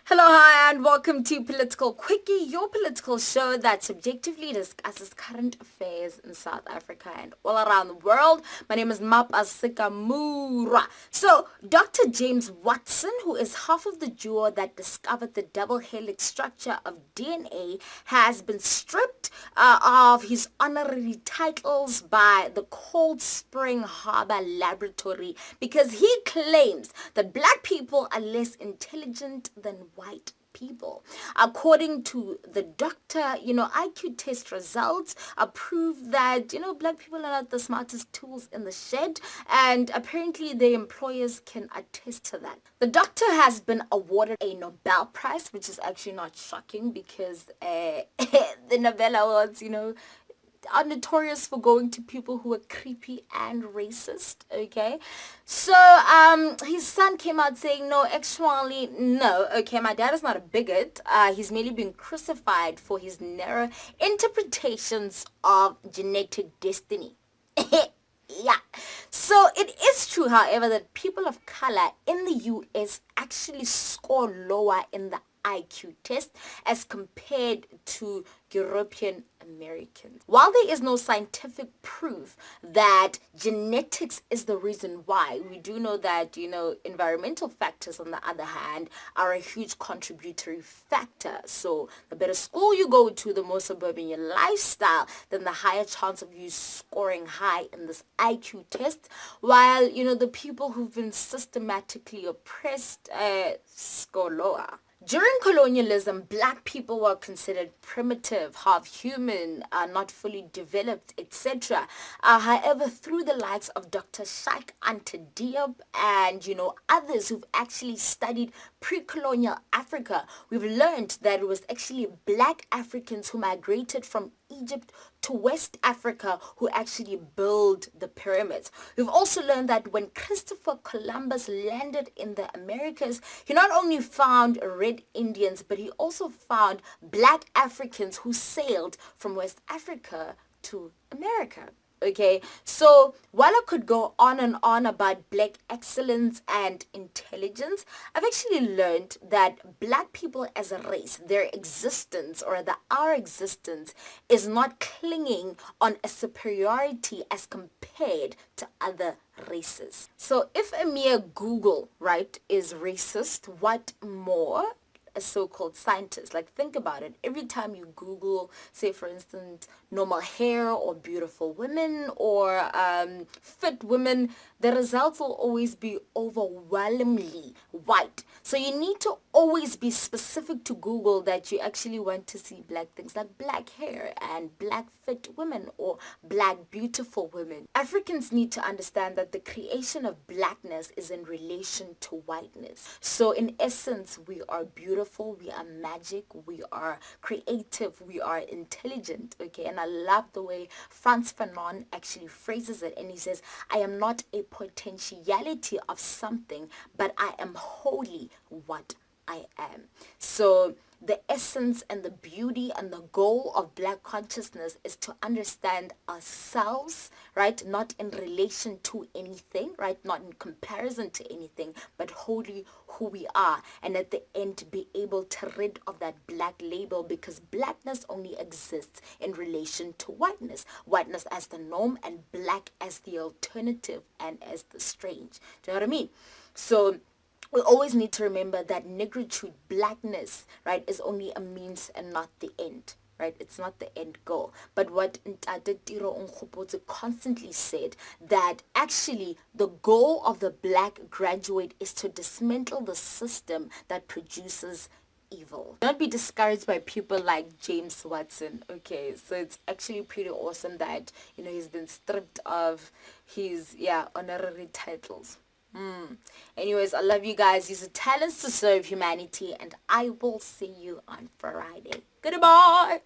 Hello, hi, and welcome to Political Quickie, your political show that subjectively discusses current affairs in South Africa and all around the world. My name is Mapa Sikamura. So, Dr. James Watson, who is half of the duo that discovered the double helix structure of DNA, has been stripped of his honorary titles by the Cold Spring Harbor Laboratory because he claims that black people are less intelligent than white people. According to the doctor, IQ test results prove that, black people are not the smartest tools in the shed, and apparently their employers can attest to that. The doctor has been awarded a Nobel Prize, which is actually not shocking because the Nobel Awards, are notorious for going to people who are creepy and racist, okay? So, his son came out saying, no, actually, no, okay, my dad is not a bigot. He's merely been crucified for his narrow interpretations of genetic destiny. Yeah. So it is true, however, that people of color in the US actually score lower in the IQ test as compared to European Americans. While there is no scientific proof that genetics is the reason why, we do know that, environmental factors, on the other hand, are a huge contributory factor. So the better school you go to, the more suburban your lifestyle, then the higher chance of you scoring high in this IQ test. While, the people who've been systematically oppressed score lower. During colonialism, black people were considered primitive, half-human, not fully developed, etc. However, through the likes of Dr. Sheikh Anta Diop and, others who've actually studied pre-colonial Africa, we've learned that it was actually black Africans who migrated from Egypt to West Africa who actually built the pyramids. We've also learned that when Christopher Columbus landed in the Americas, he not only found red Indians, but he also found black Africans who sailed from West Africa to America. Okay, so while I could go on and on about black excellence and intelligence, I've actually learned that black people as a race, their existence or our existence is not clinging on a superiority as compared to other races. So if a mere Google, right, is racist, what more a so-called scientist? Like, think about it. Every time you Google, say for instance, normal hair or beautiful women or fit women, the results will always be overwhelmingly white. So you need to always be specific to Google that you actually want to see black things like black hair and black fit women or black beautiful women. Africans need to understand that the creation of blackness is in relation to whiteness. So in essence, we are beautiful, we are magic, we are creative, we are intelligent, okay? And I love the way Frantz Fanon actually phrases it, and he says, I am not a potentiality of something, but I am wholly what I am. So the essence and the beauty and the goal of black consciousness is to understand ourselves, right? Not in relation to anything, right? Not in comparison to anything, but wholly who we are. And at the end, be able to rid of that black label, because blackness only exists in relation to whiteness. Whiteness as the norm and black as the alternative and as the strange. Do you know what I mean? So we always need to remember that negritude, blackness, right, is only a means and not the end, right? It's not the end goal. But what Ntate Tiro Nkgopotse constantly said, that actually the goal of the black graduate is to dismantle the system that produces evil. Don't be discouraged by people like James Watson, okay? So it's actually pretty awesome that, he's been stripped of his, honorary titles. Anyways, I love you guys. Use your talents to serve humanity, and I will see you on Friday. Goodbye.